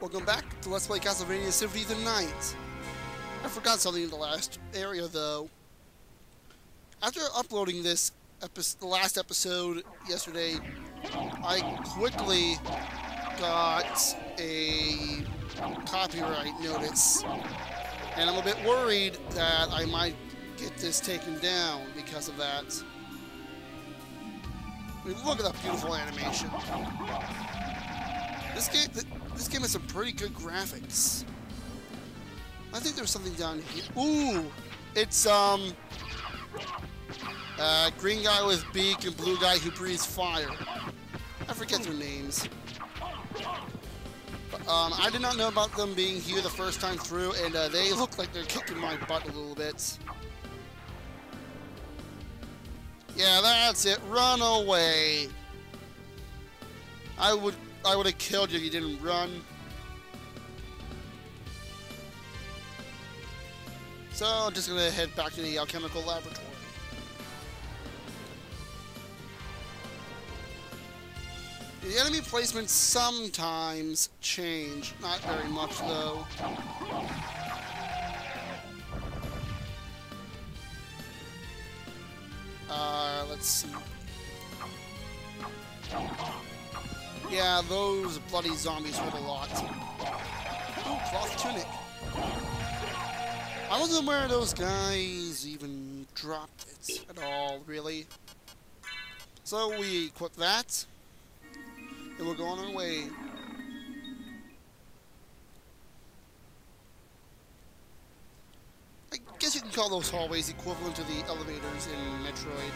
Welcome back to Let's Play Castlevania Symphony of the Night. I forgot something in the last area, though. After uploading this the last episode yesterday, I quickly got a copyright notice, and I'm a bit worried that I might get this taken down because of that. I mean, look at that beautiful animation. This game has some pretty good graphics. I think there's something down here. Ooh! It's, green guy with beak and blue guy who breathes fire. I forget their names. But, I did not know about them being here the first time through, and, they look like they're kicking my butt a little bit. Yeah, that's it. Run away! I would have killed you if you didn't run. So I'm just gonna head back to the alchemical laboratory. The enemy placements sometimes change, not very much though. Let's see. Yeah, those bloody zombies hurt a lot. Ooh, cloth tunic. I wasn't aware those guys even dropped it at all, really. So we equip that, and we'll go on our way. I guess you can call those hallways equivalent to the elevators in Metroid.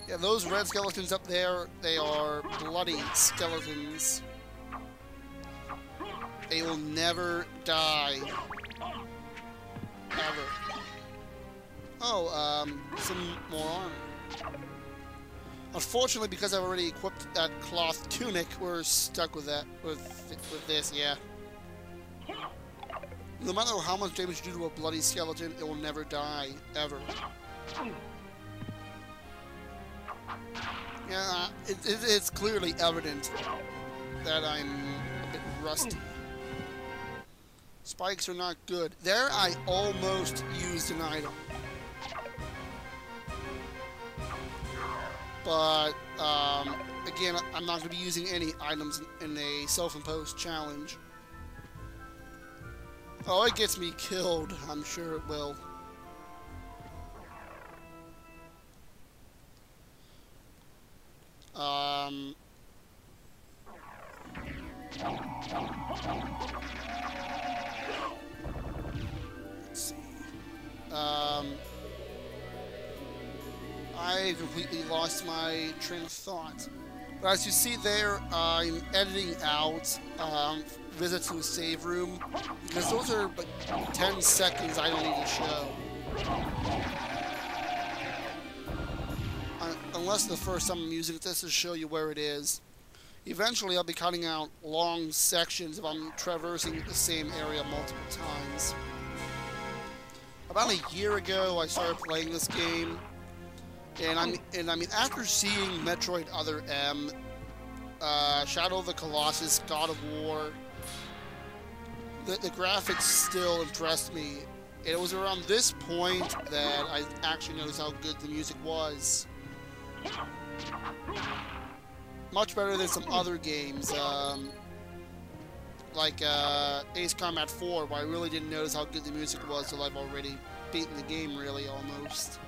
Yeah, those red skeletons up there, they are bloody skeletons. They will never die. Ever. Oh, some more armor. Unfortunately, because I've already equipped that cloth tunic, we're stuck with that, with this, yeah. No matter how much damage you do to a bloody skeleton, it will never die, ever. Yeah, it's clearly evident that I'm a bit rusty. Spikes are not good. There, I almost used an item. But, again, I'm not going to be using any items in a self-imposed challenge. Oh, it gets me killed. I'm sure it will. Let's see. I completely lost my train of thought. But as you see there, I'm editing out visits to a save room, because those are like 10 seconds I don't need to show. Unless the first time I'm using this to show you where it is. Eventually I'll be cutting out long sections if I'm traversing the same area multiple times. About a year ago I started playing this game, and I mean after seeing Metroid Other M, Shadow of the Colossus, God of War, the graphics still impressed me. And it was around this point that I actually noticed how good the music was. Much better than some other games, like Ace Combat 4, where I really didn't notice how good the music was until I've already beaten the game, really, almost.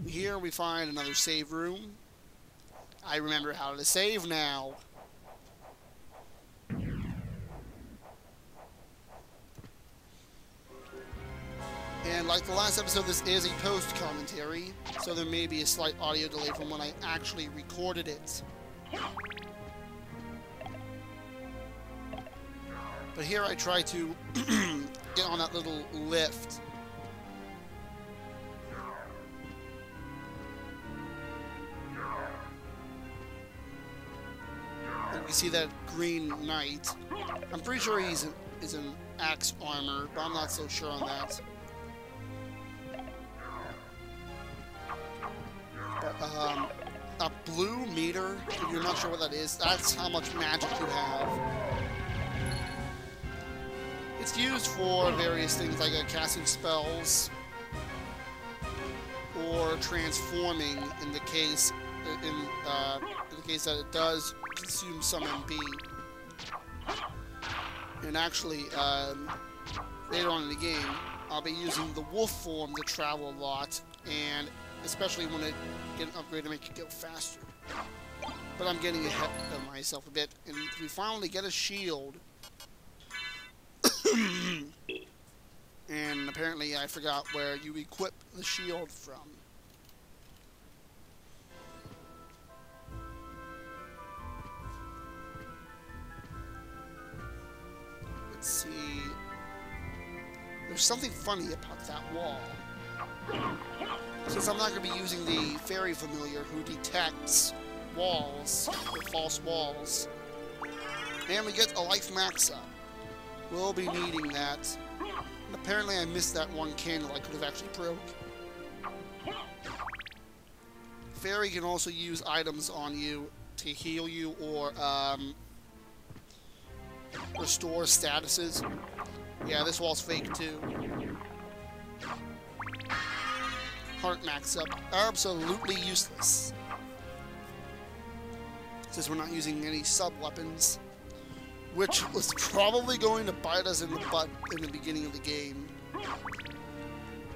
Here we find another save room. I remember how to save now. And like the last episode, this is a post-commentary, so there may be a slight audio delay from when I actually recorded it. But here I try to get on that little lift. And you see that green knight. I'm pretty sure he's in axe armor, but I'm not so sure on that. But, blue meter, if you're not sure what that is, that's how much magic you have. It's used for various things like casting spells or transforming in the case that it does consume some MB. And actually, later on in the game, I'll be using the wolf form to travel a lot, and especially when I get an upgrade to make it go faster. But I'm getting ahead of myself a bit, and we finally get a shield. And apparently I forgot where you equip the shield from. Let's see. There's something funny about that wall. Since I'm not going to be using the fairy familiar who detects walls, or false walls. And we get a life max up. We'll be needing that. And apparently I missed that one candle I could have actually broke. Fairy can also use items on you to heal you or restore statuses. Yeah, this wall's fake too. Heart max up. Absolutely useless. Since we're not using any sub-weapons. Which was probably going to bite us in the butt in the beginning of the game.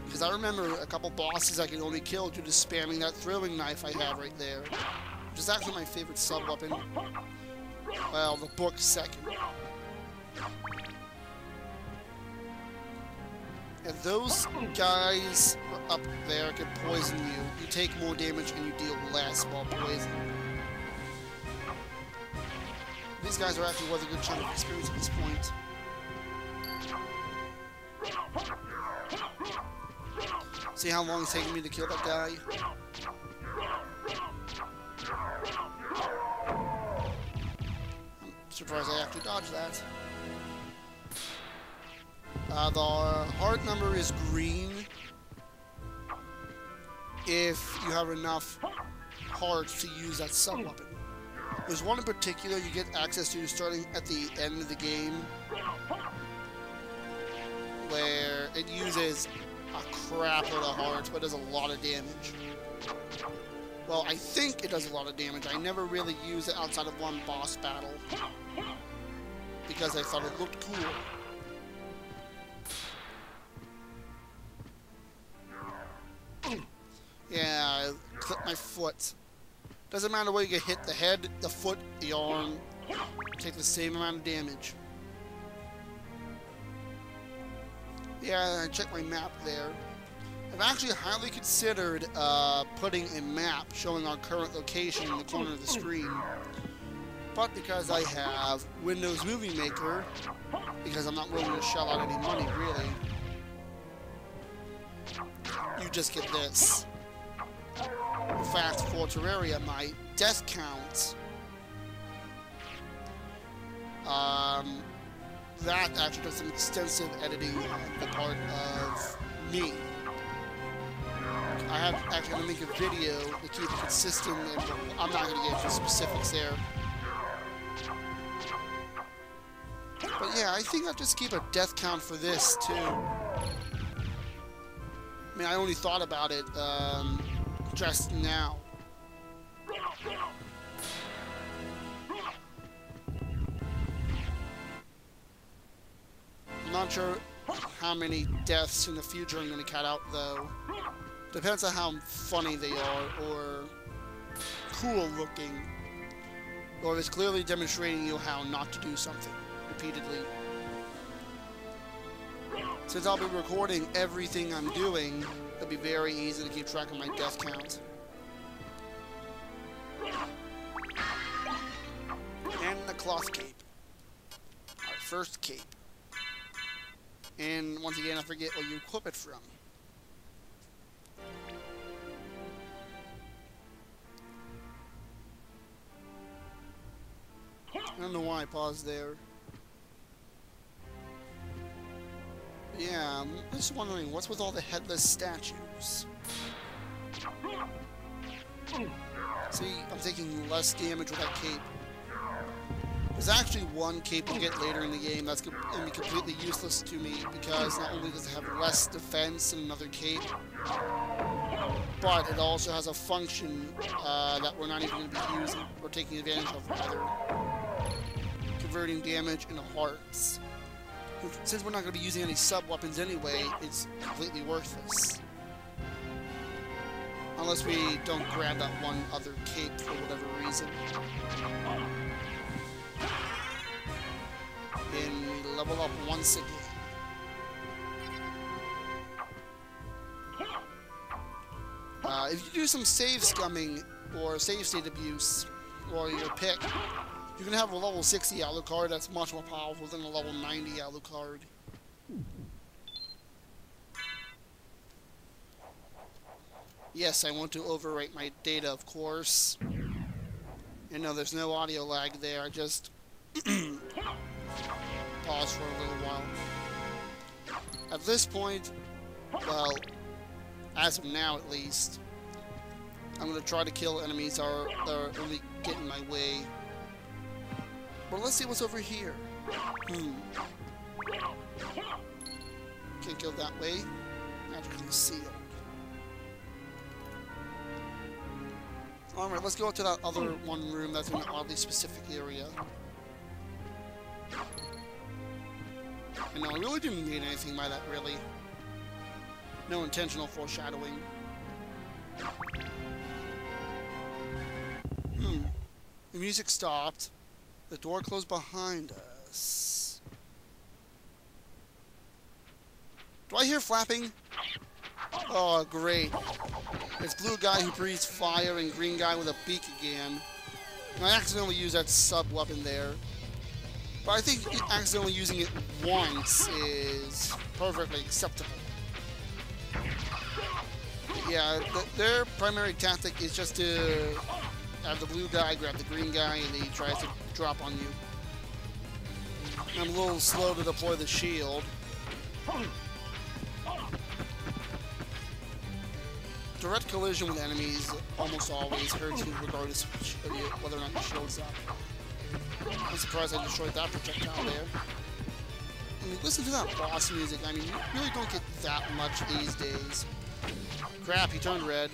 Because I remember a couple bosses I could only kill due to spamming that throwing knife I have right there. Which is actually my favorite sub-weapon. Well, the book second. And those guys up there can poison you. You take more damage and you deal less while poisoned. These guys are actually worth a good chunk of experience at this point. See how long it's taking me to kill that guy? I'm surprised I actually dodged that. The heart number is green if you have enough hearts to use that sub-weapon. There's one in particular you get access to starting at the end of the game where it uses a crap load of hearts but does a lot of damage. Well, I think it does a lot of damage. I never really used it outside of one boss battle because I thought it looked cool. Yeah, I clipped my foot. Doesn't matter where you get hit, the head, the foot, the arm, take the same amount of damage. Yeah, I checked my map there. I've actually highly considered putting a map showing our current location in the corner of the screen. But because I have Windows Movie Maker, because I'm not willing to shell out any money, really, you just get this. In fact, for Terraria, my death count, that actually does some extensive editing on the part of me. I have actually going to make a video to keep it consistent, and I'm not going to get into specifics there. But yeah, I think I'll just keep a death count for this, too. I mean, I only thought about it, just now. I'm not sure how many deaths in the future I'm going to cut out, though. Depends on how funny they are, or cool looking, or if it's clearly demonstrating you how not to do something repeatedly. Since I'll be recording everything I'm doing, it'll be very easy to keep track of my death count. And the cloth cape. Our first cape. And once again, I forget what you equip it from. I don't know why I paused there. Yeah, I'm just wondering, what's with all the headless statues? See, I'm taking less damage with that cape. There's actually one cape we'll get later in the game that's going to be completely useless to me because not only does it have less defense than another cape, but it also has a function that we're not even going to be using or taking advantage of, rather. Converting damage into hearts. Since we're not going to be using any sub-weapons anyway, it's completely worthless. Unless we don't grab that one other cape for whatever reason. And we level up once again. If you do some save scumming or save state abuse, or your pick, you can have a level 60 Alucard that's much more powerful than a level 90 Alucard. Yes, I want to overwrite my data, of course. And no, there's no audio lag there. I just pause for a little while. At this point, well, as of now at least, I'm going to try to kill enemies that are only getting my way. But let's see what's over here. Can't go that way. Magically sealed. Alright, let's go to that other one room that's in an oddly specific area. And no, I really didn't mean anything by that, really. No intentional foreshadowing. The music stopped. The door closed behind us. Do I hear flapping? Oh, great. It's blue guy who breathes fire and green guy with a beak again. And I accidentally used that sub-weapon there. But I think accidentally using it once is perfectly acceptable. Yeah, their primary tactic is just to have the blue guy grab the green guy and he tries to drop on you. I'm a little slow to deploy the shield. Direct collision with enemies almost always hurts you regardless of whether or not your shield's up. I'm surprised I destroyed that projectile there. I mean, listen to that boss music. I mean, you really don't get that much these days. Crap, he turned red.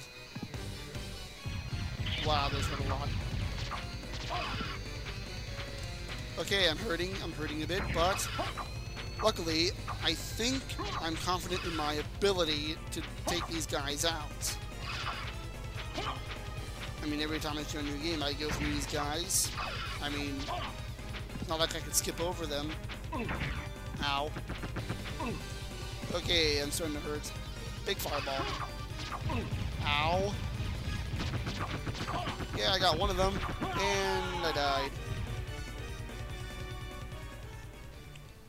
Wow, those hurt a lot. Okay, I'm hurting a bit, but luckily, I think I'm confident in my ability to take these guys out. I mean, every time I start a new game, I go through these guys. I mean, it's not like I could skip over them. Ow. Okay, I'm starting to hurt. Big fireball. Ow. Yeah, I got one of them, and I died.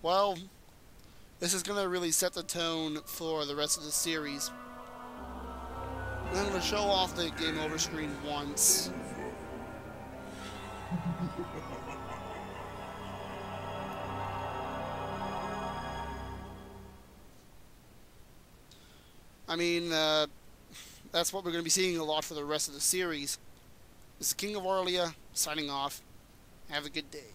Well, this is going to really set the tone for the rest of the series. I'm going to show off the game over screen once. I mean, that's what we're going to be seeing a lot for the rest of the series. This is King of Arlia, signing off. Have a good day.